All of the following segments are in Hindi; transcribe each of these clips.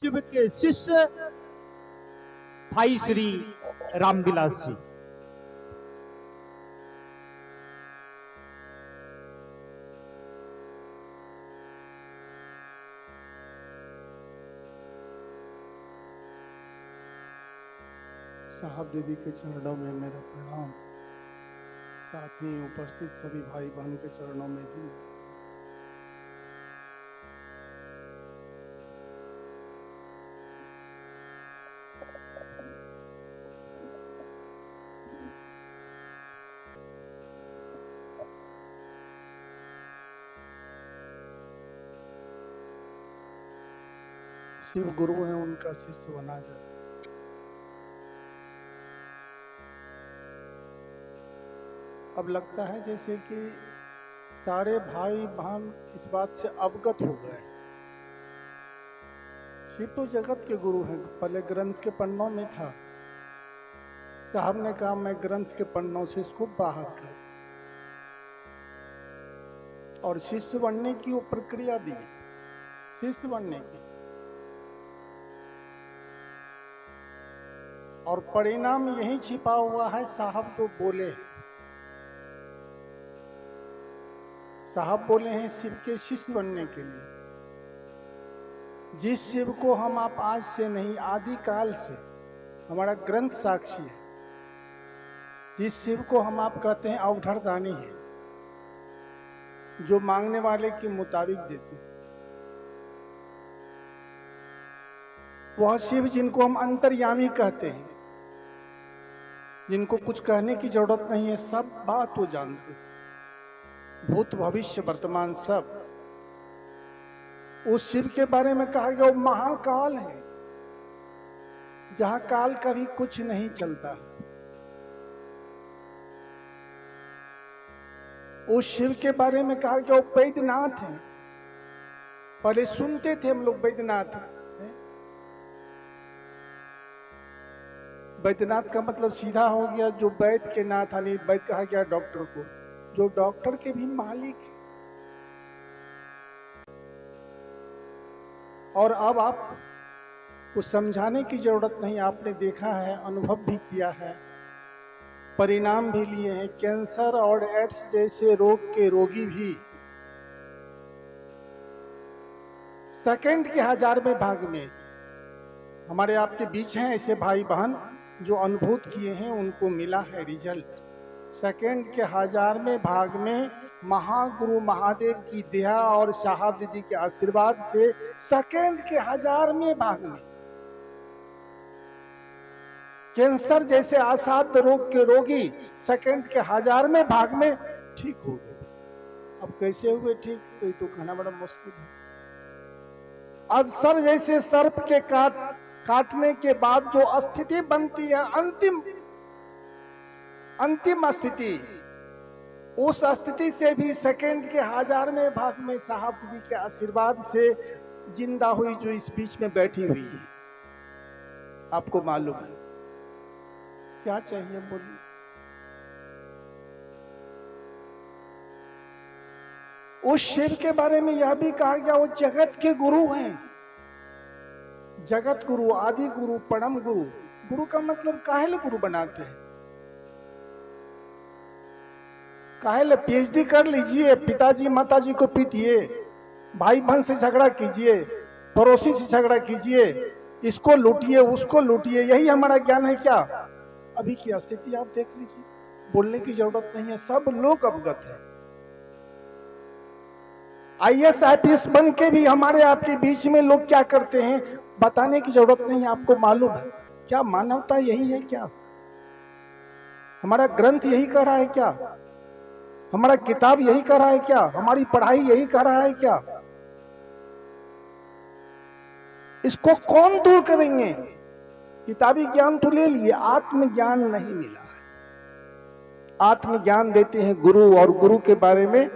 शिव के शिष्य भाई श्री रामविलास जी। साहब दीदी के चरणों में मेरा प्रणाम। साथ ही उपस्थित सभी भाई बहन के चरणों में भी शिव गुरु है, उनका शिष्य बना जाए। अब लगता है जैसे कि सारे भाई बहन इस बात से अवगत हो गए। शिव तो जगत के गुरु हैं। पहले ग्रंथ के पन्नों में था, साहब ने कहा मैं ग्रंथ के पन्नों से इसको बाहर कर, और शिष्य बनने की वो प्रक्रिया दी, शिष्य बनने की, और परिणाम यही छिपा हुआ है। साहब जो बोले, साहब बोले हैं शिव के शिष्य बनने के लिए। जिस शिव को हम आप आज से नहीं, आदि काल से, हमारा ग्रंथ साक्षी है, जिस शिव को हम आप कहते हैं अवधरदानी है, जो मांगने वाले के मुताबिक देते, वह शिव जिनको हम अंतर्यामी कहते हैं, जिनको कुछ कहने की जरूरत नहीं है, सब बात वो जानते, भूत भविष्य वर्तमान सब। उस शिव के बारे में कहा गया वो महाकाल है, जहां काल का भी कुछ नहीं चलता। उस शिव के बारे में कहा गया वो वैद्यनाथ है। पहले सुनते थे हम लोग वैद्यनाथ, वैद्यनाथ का मतलब सीधा हो गया जो वैद्य के नाथ, यानी वैद्य कहा गया डॉक्टर को, जो डॉक्टर के भी मालिक है। और अब आप को समझाने की जरूरत नहीं, आपने देखा है, अनुभव भी किया है, परिणाम भी लिए हैं। कैंसर और एड्स जैसे रोग के रोगी भी सेकंड के 1000वें भाग में हमारे आपके बीच हैं ऐसे भाई बहन जो अनुभूत किए हैं, उनको मिला है रिजल्ट। सेकंड के 1000वें भाग में महागुरु महादेव की दया और साहब दीदी के आशीर्वाद से सेकंड के 1000वें भाग में कैंसर जैसे असाध्य रोग के रोगी सेकंड के 1000वें भाग में ठीक हो गए। अब कैसे हुए ठीक, तो ये तो कहना बड़ा मुश्किल है। अल्सर जैसे सर्प के काटने के बाद जो स्थिति बनती है, अंतिम स्थिति, उस स्थिति से भी सेकंड के 1000वें भाग में साहब दीदी के आशीर्वाद से जिंदा हुई, जो इस बीच में बैठी हुई है। आपको मालूम है क्या चाहिए, बोलिए। उस शिव के बारे में यह भी कहा गया वो जगत के गुरु हैं, जगत गुरु, आदि गुरु, परम गुरु। गुरु का मतलब काहे गुरु बनाते हैं? काहे पीएचडी कर लीजिए, पिताजी माताजी को पीटिए, भाई बहन से झगड़ा कीजिए, पड़ोसी से झगड़ा कीजिए, इसको लूटिए उसको लूटिए, यही हमारा ज्ञान है क्या? अभी की स्थिति आप देख लीजिए, बोलने की जरूरत नहीं है, सब लोग अवगत है। IAS IPS बन के भी हमारे आपके बीच में लोग क्या करते हैं, बताने की जरूरत नहीं है, आपको मालूम है। क्या मानवता यही है क्या? हमारा ग्रंथ यही कह रहा है क्या? हमारा किताब यही कह रहा है क्या? हमारी पढ़ाई यही कह रहा है क्या? इसको कौन दूर करेंगे? किताबी ज्ञान तो ले लिए, आत्मज्ञान नहीं मिला है। आत्मज्ञान देते हैं गुरु, और गुरु के बारे में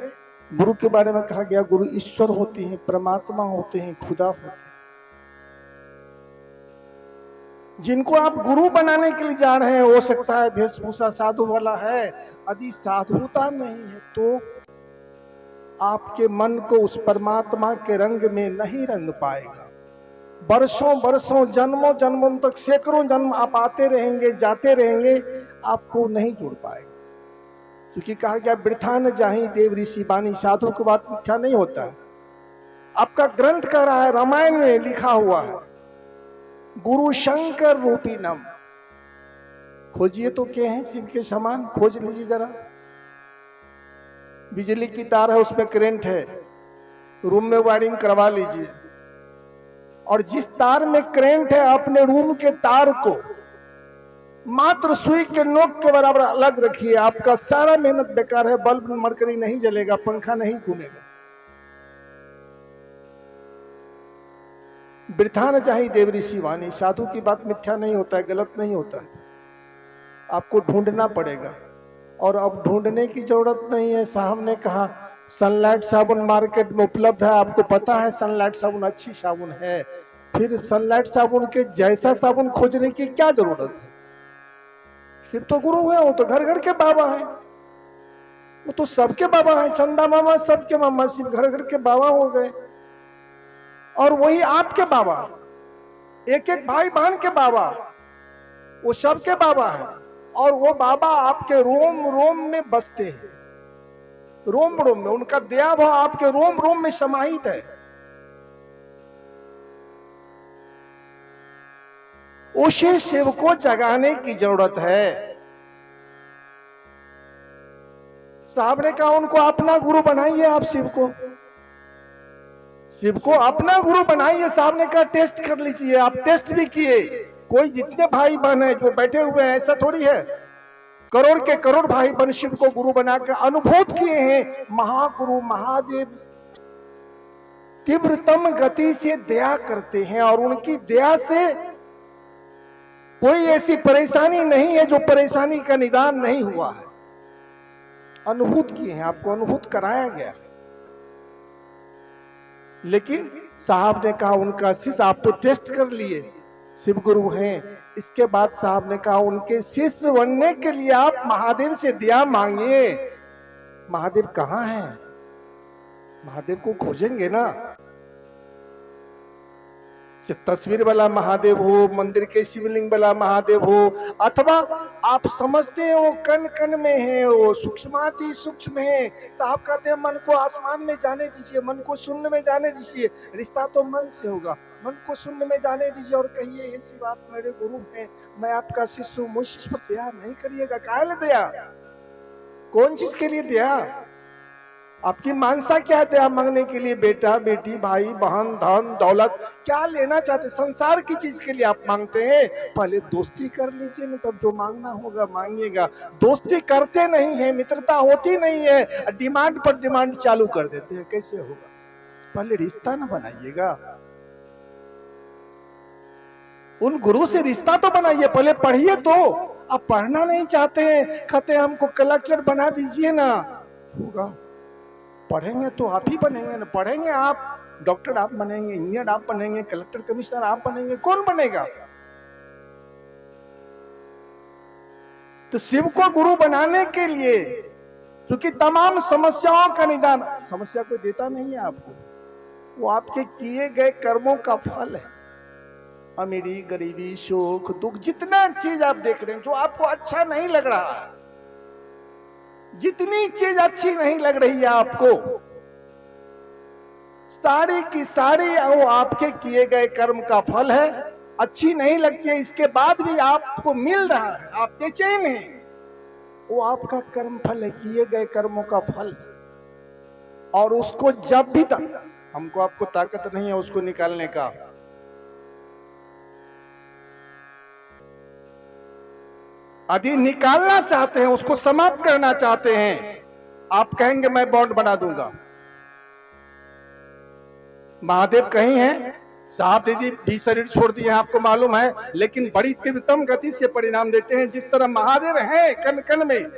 कहा गया गुरु ईश्वर होते हैं, परमात्मा होते हैं, खुदा होते हैं। जिनको आप गुरु बनाने के लिए जा रहे हैं, हो सकता है वेशभूषा साधु वाला है, यदि साधुता नहीं है तो आपके मन को उस परमात्मा के रंग में नहीं रंग पाएगा। वर्षों वर्षों जन्मों जन्मों तक सैकड़ों जन्म आप आते रहेंगे जाते रहेंगे, आपको नहीं जुड़ पाएगा। क्योंकि कहा गया वृथा न जाहि देव ऋषि बानी, साधु की बात मिथ्या नहीं होता है। आपका ग्रंथ कह रहा है, रामायण में लिखा हुआ है, गुरु शंकर रूपी नम। खोजिए तो क्या है शिव के समान, खोज लीजिए जरा। बिजली की तार है, उसमें करंट है, रूम में वायरिंग करवा लीजिए, और जिस तार में करंट है अपने रूम के तार को मात्र सुई के नोक के बराबर अलग रखिए, आपका सारा मेहनत बेकार है। बल्ब में मरकरी नहीं जलेगा, पंखा नहीं घूमेगा। वृथा न जाहि देव ऋषि वाणी, साधु की बात मिथ्या नहीं होता है, गलत नहीं होता है। आपको ढूंढना पड़ेगा, और अब ढूंढने की जरूरत नहीं है। साहब ने कहा सनलाइट साबुन मार्केट में उपलब्ध है, आपको पता है सनलाइट साबुन अच्छी साबुन है, फिर सनलाइट साबुन के जैसा साबुन खोजने की क्या जरूरत है। शिव तो गुरु है, वो तो घर घर के बाबा है, वो तो सबके बाबा है, चंदा मामा सबके मामा, शिव घर घर के बाबा हो गए। और वही आपके बाबा, एक एक भाई बहन के बाबा, वो सबके बाबा है। और वो बाबा आपके रोम रोम में बसते हैं, रोम रोम में उनका दया भाव आपके रोम रोम में समाहित है। उसे शिव को जगाने की जरूरत है। साहब ने कहा उनको अपना गुरु बनाइए, आप शिव को अपना गुरु बनाइए। साहब ने कहा टेस्ट कर लीजिए, आप टेस्ट भी किए। कोई जितने भाई बहन है जो बैठे हुए हैं, ऐसा थोड़ी है, करोड़ के करोड़ भाई बहन शिव को गुरु बनाकर अनुभूत किए हैं। महागुरु महादेव तीव्रतम गति से दया करते हैं, और उनकी दया से कोई ऐसी परेशानी नहीं है जो परेशानी का निदान नहीं हुआ है। अनुभूत किए हैं, आपको अनुभूत कराया गया। लेकिन साहब ने कहा उनका शिष्य, आप तो टेस्ट कर लिए शिव गुरु हैं, इसके बाद साहब ने कहा उनके शिष्य बनने के लिए आप महादेव से दया मांगिए। महादेव कहाँ हैं? महादेव को खोजेंगे ना। तस्वीर वाला महादेव हो, मंदिर के शिवलिंग वाला महादेव हो, अथवा आप समझते हैं वो कण कण में है, वो सूक्ष्माति सूक्ष्म है। साहब कहते हैं मन को आसमान में जाने दीजिए, मन को शून्य में जाने दीजिए। रिश्ता तो मन से होगा, मन को शून्य में जाने दीजिए और कहिए हे शिव आप मेरे गुरु हैं, मैं आपका शिष्य हूं, मुझ शिष्य पर दया नहीं करिएगा। काहे दया? कौन चीज के लिए दया? आपकी मानसा क्या है दया मांगने के लिए? बेटा बेटी भाई बहन धन दौलत क्या लेना चाहते? संसार की चीज के लिए आप मांगते हैं? पहले दोस्ती कर लीजिए ना, तब जो मांगना होगा मांगिएगा। दोस्ती करते नहीं है, मित्रता होती नहीं है, डिमांड पर डिमांड चालू कर देते हैं, कैसे होगा? पहले रिश्ता ना बनाइएगा, उन गुरु से रिश्ता तो बनाइए, पहले पढ़िए तो। आप पढ़ना नहीं चाहते हैं, कहते हैं हमको कलेक्टर बना दीजिए ना, होगा? पढ़ेंगे तो आप ही बनेंगे ना, पढ़ेंगे आप डॉक्टर आप बनेंगे, इंजीनियर आप बनेंगे, कलेक्टर कमिश्नर आप बनेंगे, कौन बनेगा? तो शिव को गुरु बनाने के लिए, क्योंकि तमाम समस्याओं का निदान, समस्या कोई देता नहीं है आपको, वो आपके किए गए कर्मों का फल है। अमीरी गरीबी सुख दुख जितना चीज आप देख रहे हैं, जो आपको अच्छा नहीं लग रहा, जितनी चीज अच्छी नहीं लग रही है आपको, सारी की सारी वो आपके किए गए कर्म का फल है। अच्छी नहीं लगती है, इसके बाद भी आपको मिल रहा है, आप बेचैन हैं, वो आपका कर्म फल है, किए गए कर्मों का फल। और उसको जब भी तक हमको आपको ताकत नहीं है उसको निकालने का, यदि निकालना चाहते हैं, उसको समाप्त करना चाहते हैं, आप कहेंगे मैं बॉन्ड बना दूंगा। महादेव कहीं हैं, साहब दीदी भी शरीर छोड़ दिए हैं आपको मालूम है, लेकिन बड़ी तीव्रतम गति से परिणाम देते हैं। जिस तरह महादेव हैं कण कण में,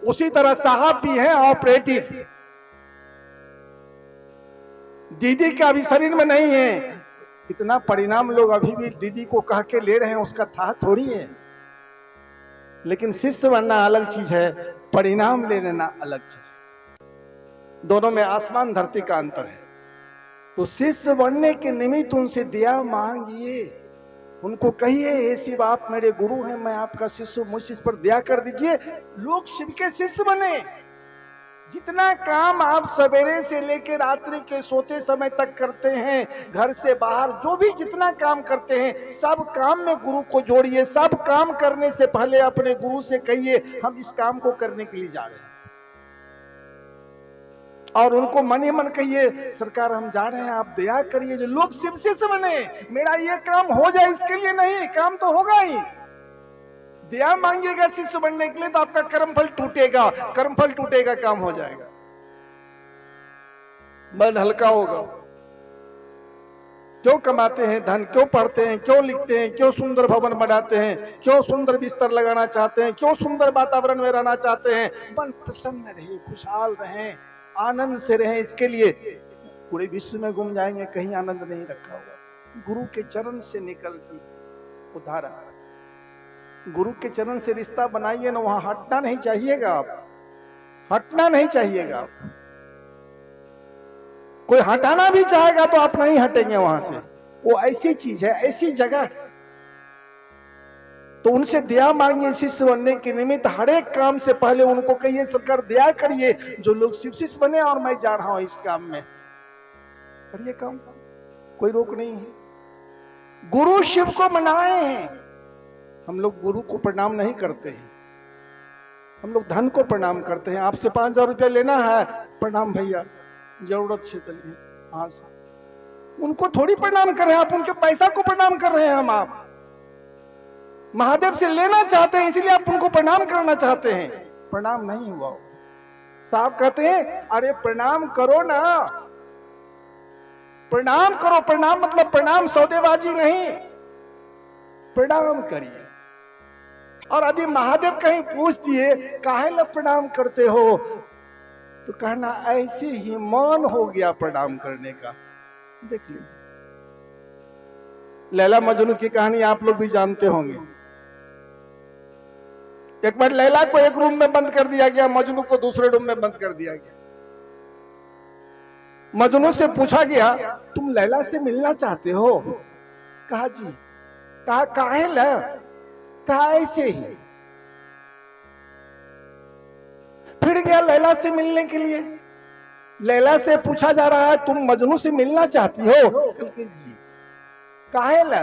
उसी तरह साहब भी हैं ऑपरेटिव। दीदी का भी शरीर में नहीं है, इतना परिणाम लोग अभी भी दीदी को कह के ले रहे हैं, उसका था थोड़ी है। लेकिन शिष्य बनना अलग चीज है, परिणाम ले लेना अलग चीज है। दोनों में आसमान धरती का अंतर है। तो शिष्य बनने के निमित्त उनसे दया मांगिए, उनको कहिए हे शिव आप मेरे गुरु हैं, मैं आपका शिष्य हूं, मुझ शिष्य पर दया कर दीजिए, लोग शिव के शिष्य बने। जितना काम आप सवेरे से लेकर रात्रि के सोते समय तक करते हैं, घर से बाहर जो भी जितना काम करते हैं, सब काम में गुरु को जोड़िए। सब काम करने से पहले अपने गुरु से कहिए हम इस काम को करने के लिए जा रहे हैं, और उनको मन ही मन कहिए सरकार हम जा रहे हैं, आप दया करिए जो लोग शिव से बने, मेरा ये काम हो जाए, इसके लिए नहीं, काम तो होगा ही। दया मांगिएगा शिष्य बनने के लिए तो आपका कर्मफल टूटेगा, कर्मफल टूटेगा, काम हो जाएगा, मन हल्का होगा। क्यों कमाते हैं धन, क्यों पढ़ते हैं, क्यों लिखते हैं, क्यों सुंदर भवन बनाते हैं, क्यों सुंदर बिस्तर लगाना चाहते हैं, क्यों सुंदर वातावरण में रहना चाहते हैं? मन प्रसन्न रहे, खुशहाल रहें, आनंद से रहें। इसके लिए पूरे विश्व में घूम जाएंगे, कहीं आनंद नहीं रखा होगा। गुरु के चरण से निकलती वो धारा, गुरु के चरण से रिश्ता बनाइए ना, वहां हटना नहीं चाहिएगा, आप हटना नहीं चाहिएगा। कोई हटाना भी चाहेगा तो आप नहीं हटेंगे वहां से, वो ऐसी चीज है, ऐसी जगह है। तो उनसे दया मांगिए शिष्य बनने के निमित्त। हर एक काम से पहले उनको कहिए सरकार दया करिए जो लोग शिव शिष्य बने, और मैं जा रहा हूं इस काम में, करिए काम, कोई रोक नहीं है। गुरु शिव को मनाए हैं, हम लोग गुरु को प्रणाम नहीं करते हैं, हम लोग धन को प्रणाम करते हैं। आपसे 5,000 रुपया लेना है, प्रणाम भैया, जरूरत से चलिए, हाँ सर, उनको थोड़ी प्रणाम कर रहे हैं आप, उनके पैसा को प्रणाम कर रहे हैं हम। आप महादेव से लेना चाहते हैं इसलिए आप उनको प्रणाम करना चाहते हैं, प्रणाम नहीं हुआ। साहब कहते हैं अरे प्रणाम करो ना, प्रणाम करो, प्रणाम मतलब प्रणाम सौदेबाजी नहीं, प्रणाम करिए। और अभी महादेव कहीं पूछ दिए काहे ला प्रणाम करते हो, तो कहना ऐसे ही मन हो गया प्रणाम करने का। देख लीजिए, लैला मजनू की कहानी आप लोग भी जानते होंगे। एक बार लैला को एक रूम में बंद कर दिया गया, मजनू को दूसरे रूम में बंद कर दिया गया। मजनू से पूछा गया तुम लैला से मिलना चाहते हो? कहा जी। कहा काहे ला? कहा ऐसे ही। फिर गया लैला से मिलने के लिए, लैला से पूछा जा रहा है तुम मजनू से मिलना चाहती हो? कल के जी। काहे ला?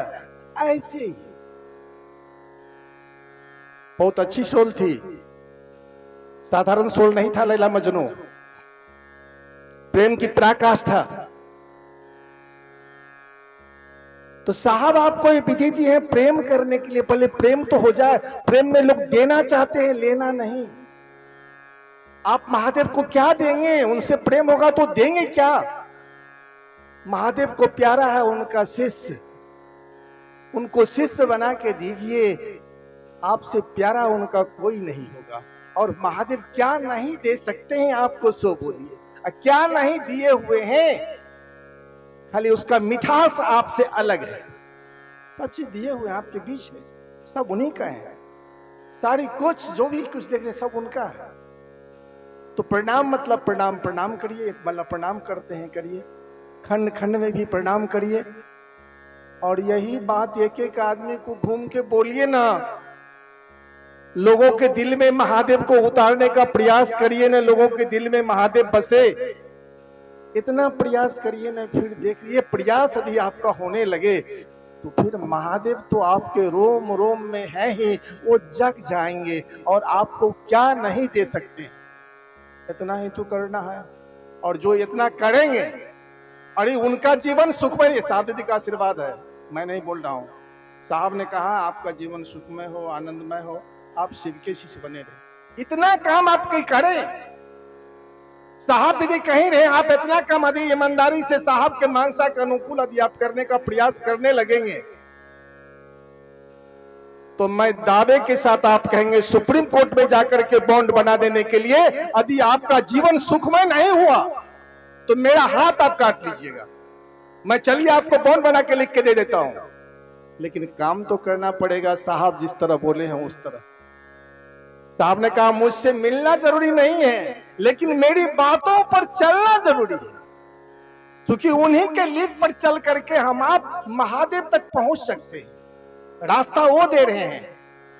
ऐसे ही। बहुत अच्छी सोल थी, साधारण सोल नहीं था लैला मजनू, प्रेम की पराकाष्ठा। तो साहब आपको ये विधि दी है प्रेम करने के लिए, पहले प्रेम तो हो जाए। प्रेम में लोग देना चाहते हैं, लेना नहीं। आप महादेव को क्या देंगे? उनसे प्रेम होगा तो देंगे क्या? महादेव को प्यारा है उनका शिष्य, उनको शिष्य बना के दीजिए। आपसे प्यारा उनका कोई नहीं होगा। और महादेव क्या नहीं दे सकते हैं आपको, सो बोलिए। क्या नहीं दिए हुए हैं, खाली उसका मिठास आपसे अलग है। सब चीज दिए हुए हैं आपके बीच में, सब उन्हीं का है। सारी कुछ जो भी कुछ देख रहे सब उनका है। तो प्रणाम मतलब प्रणाम, प्रणाम करिए। एक बार प्रणाम करते हैं करिए, खंड खंड में भी प्रणाम करिए। और यही बात एक एक आदमी को घूम के बोलिए ना, लोगों के दिल में महादेव को उतारने का प्रयास करिए ना, लोगों के दिल में महादेव बसे, इतना प्रयास करिए ना। फिर देखिए प्रयास अभी आपका होने लगे तो फिर महादेव तो आपके रोम रोम में है ही, वो जग जाएंगे और आपको क्या नहीं दे सकते। इतना ही तो करना है। और जो इतना करेंगे, अरे उनका जीवन सुखमय, शादी का आशीर्वाद है, मैं नहीं बोल रहा हूं। साहब ने कहा आपका जीवन सुखमय हो, आनंदमय हो, आप शिव के शिष्य बने रहे। इतना काम आप करें। साहब यदि कहीं रहे आप इतना कम यदि ईमानदारी से साहब के मानसा के अनुकूल यदि आप करने का प्रयास करने लगेंगे तो मैं दावे के साथ आप कहेंगे सुप्रीम कोर्ट में जाकर के बॉन्ड बना देने के लिए, यदि आपका जीवन सुखमय नहीं हुआ तो मेरा हाथ आप काट लीजिएगा। मैं चलिए आपको बॉन्ड बना के लिख के दे देता हूं, लेकिन काम तो करना पड़ेगा साहब जिस तरह बोले हैं उस तरह। साहब ने कहा मुझसे मिलना जरूरी नहीं है, लेकिन मेरी बातों पर चलना जरूरी है। क्योंकि उन्हीं के लीड पर चल करके हम आप महादेव तक पहुंच सकते हैं। रास्ता वो दे रहे हैं,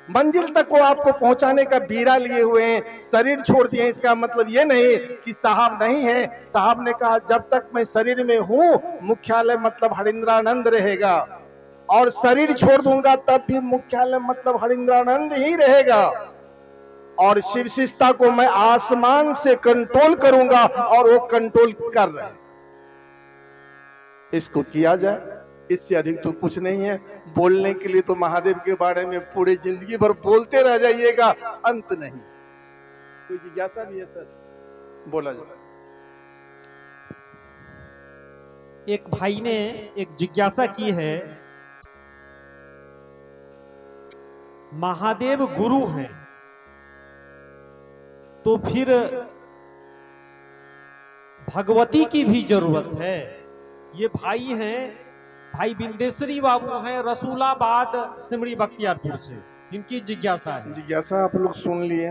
मंजिल तक वो आपको पहुंचाने का बीरा लिए हुए हैं, शरीर छोड़ दिए। इसका मतलब ये नहीं कि साहब नहीं है। साहब ने कहा जब तक मैं शरीर में हूं, मुख्यालय मतलब हरिंद्रानंद रहेगा, और शरीर छोड़ दूंगा तब भी मुख्यालय मतलब हरिंद्रानंद ही रहेगा। और शिव शिष्टा को मैं आसमान से कंट्रोल करूंगा, और वो कंट्रोल कर रहे हैं। इसको किया जाए, इससे अधिक तो कुछ नहीं है। बोलने के लिए तो महादेव के बारे में पूरी जिंदगी भर बोलते रह जाइएगा, अंत नहीं। कोई जिज्ञासा भी है सर? बोला जाए। एक भाई ने एक जिज्ञासा की है, महादेव गुरु हैं तो फिर भगवती की भी जरूरत है। ये भाई हैं, भाई बिंदेश्वरी बाबू हैं, रसूलाबाद सिमरी बख्तियारपुर से। इनकी जिज्ञासा है। जिज्ञासा आप लोग सुन लिए।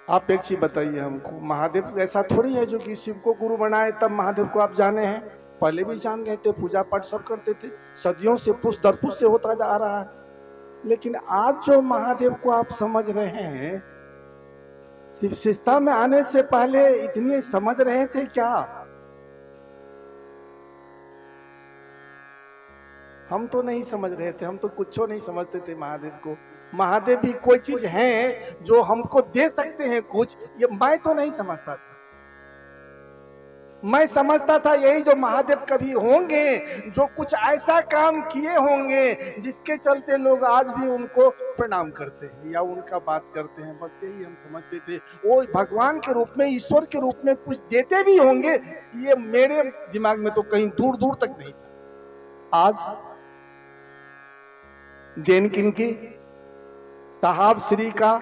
आप एक चीज बताइए हमको, महादेव ऐसा थोड़ी है जो कि शिव को गुरु बनाए तब महादेव को आप जाने हैं। पहले भी जान रहे थे, पूजा पाठ सब करते थे, सदियों से पुष्ट दर पुष्ट से होता जा रहा है। लेकिन आज जो महादेव को आप समझ रहे हैं, शिव शिष्टा में आने से पहले इतनी समझ रहे थे क्या? हम तो नहीं समझ रहे थे, हम तो कुछ नहीं समझते थे महादेव को। महादेव भी कोई चीज है जो हमको दे सकते हैं कुछ, ये मैं तो नहीं समझता था। मैं समझता था यही जो महादेव कभी होंगे जो कुछ ऐसा काम किए होंगे जिसके चलते लोग आज भी उनको प्रणाम करते हैं या उनका बात करते हैं, बस यही हम समझते थे। वो भगवान के रूप में, ईश्वर के रूप में कुछ देते भी होंगे, ये मेरे दिमाग में तो कहीं दूर दूर तक नहीं था। आज जैन किन की, साहब श्री का,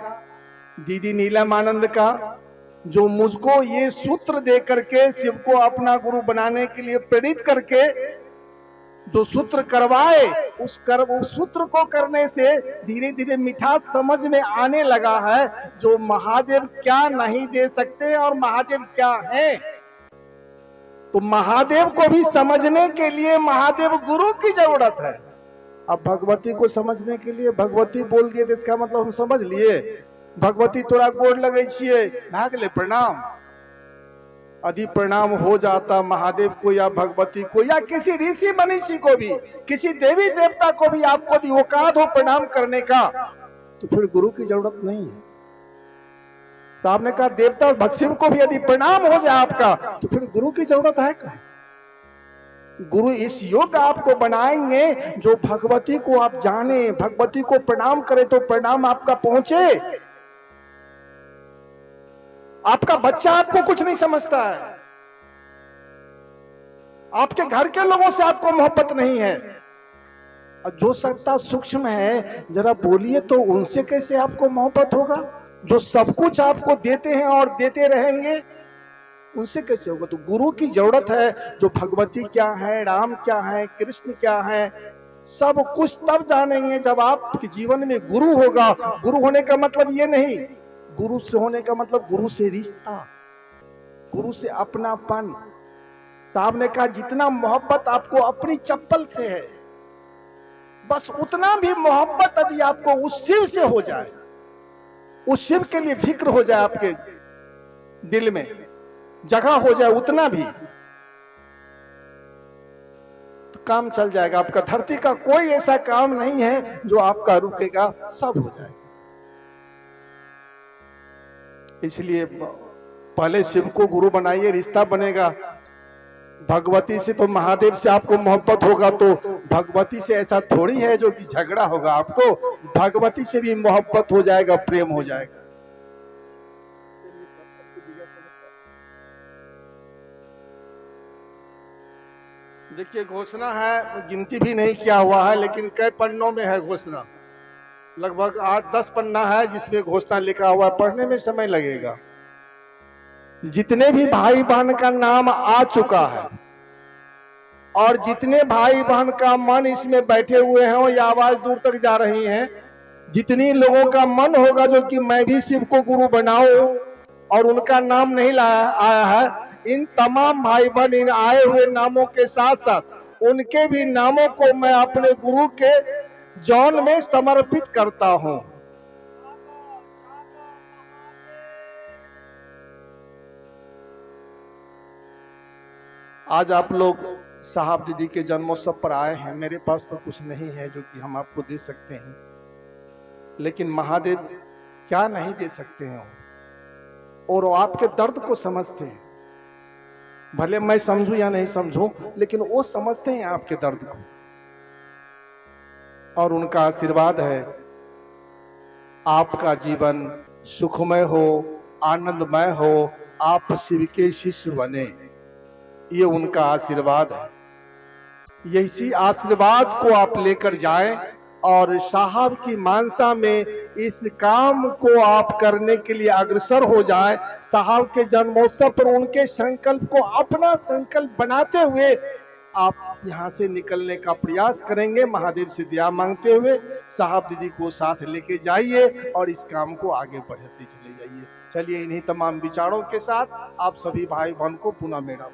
दीदी नीलम आनंद का, जो मुझको ये सूत्र दे करके शिव को अपना गुरु बनाने के लिए प्रेरित करके जो सूत्र करवाए, उस सूत्र को करने से धीरे धीरे मिठास समझ में आने लगा है जो महादेव क्या नहीं दे सकते और महादेव क्या है। तो महादेव को भी समझने के लिए महादेव गुरु की जरूरत है। अब भगवती को समझने के लिए भगवती बोल दिए तो इसका मतलब हम समझ लिए, भगवती तोरा गोड़ लगे छिए, भाग ले प्रणाम। यदि प्रणाम हो जाता महादेव को या भगवती को या किसी ऋषि मनीषी को भी, किसी देवी देवता को भी आपको यदि औकात हो प्रणाम करने का, तो फिर गुरु की जरूरत नहीं है। साहब ने कहा देवता शिव को भी यदि प्रणाम हो जाए आपका, तो फिर गुरु की जरूरत है क्या? गुरु इस योग्य आपको बनाएंगे जो भगवती को आप जाने, भगवती को प्रणाम करें तो प्रणाम आपका पहुंचे। आपका बच्चा आपको कुछ नहीं समझता है, आपके घर के लोगों से आपको मोहब्बत नहीं है, और जो सत्ता सूक्ष्म है जरा बोलिए तो उनसे कैसे आपको मोहब्बत होगा? जो सब कुछ आपको देते हैं और देते रहेंगे, उनसे कैसे होगा? तो गुरु की जरूरत है जो भगवती क्या है, राम क्या है, कृष्ण क्या है, सब कुछ तब जानेंगे जब आपके जीवन में गुरु होगा। गुरु होने का मतलब ये नहीं, गुरु से होने का मतलब गुरु से रिश्ता, गुरु से अपनापन। साहब ने कहा जितना मोहब्बत आपको अपनी चप्पल से है, बस उतना भी मोहब्बत यदि आपको उस शिव से हो जाए, उस शिव के लिए फिक्र हो जाए, आपके दिल में जगह हो जाए, उतना भी तो काम चल जाएगा आपका। धरती का कोई ऐसा काम नहीं है जो आपका रुकेगा, सब हो जाएगा। इसलिए पहले शिव को गुरु बनाइए, रिश्ता बनेगा। भगवती से तो महादेव से आपको मोहब्बत होगा, तो भगवती से ऐसा थोड़ी है जो कि झगड़ा होगा आपको, भगवती से भी मोहब्बत हो जाएगा, प्रेम हो जाएगा। देखिए घोषणा है, गिनती भी नहीं किया हुआ है, लेकिन कई पन्नों में है घोषणा, लगभग 8-10 पन्ना है जिसमें घोषणा लिखा हुआ है, पढ़ने में समय लगेगा। जितने भी भाई बहन का नाम आ चुका है और जितने भाई बहन का मन इसमें बैठे हुए हैं, ये आवाज दूर तक जा रही है, जितनी लोगों का मन होगा जो कि मैं भी शिव को गुरु बनाऊं और उनका नाम नहीं आया है, इन तमाम भाई बहन इन आए हुए नामों के साथ साथ उनके भी नामों को मैं अपने गुरु के जौन में समर्पित करता हूं। आज आप लोग साहब दीदी के जन्मोत्सव पर आए हैं। मेरे पास तो कुछ नहीं है जो कि हम आपको दे सकते हैं, लेकिन महादेव क्या नहीं दे सकते हैं, और वो आपके दर्द को समझते हैं। भले मैं समझूं या नहीं समझूं, लेकिन वो समझते हैं आपके दर्द को, और उनका आशीर्वाद है आपका जीवन सुखमय हो, आनंदमय हो, आप शिव के शिष्य बने। ये उनका आशीर्वाद है। इसी आशीर्वाद को आप लेकर जाएं और साहब की मानसा में इस काम को आप करने के लिए अग्रसर हो जाएं। साहब के जन्मोत्सव पर उनके संकल्प को अपना संकल्प बनाते हुए आप यहाँ से निकलने का प्रयास करेंगे। महादेव से दया मांगते हुए साहब दीदी को साथ लेके जाइए और इस काम को आगे बढ़ाते चले जाइए। चलिए, इन्हीं तमाम विचारों के साथ आप सभी भाई बहन को पुनः मेरा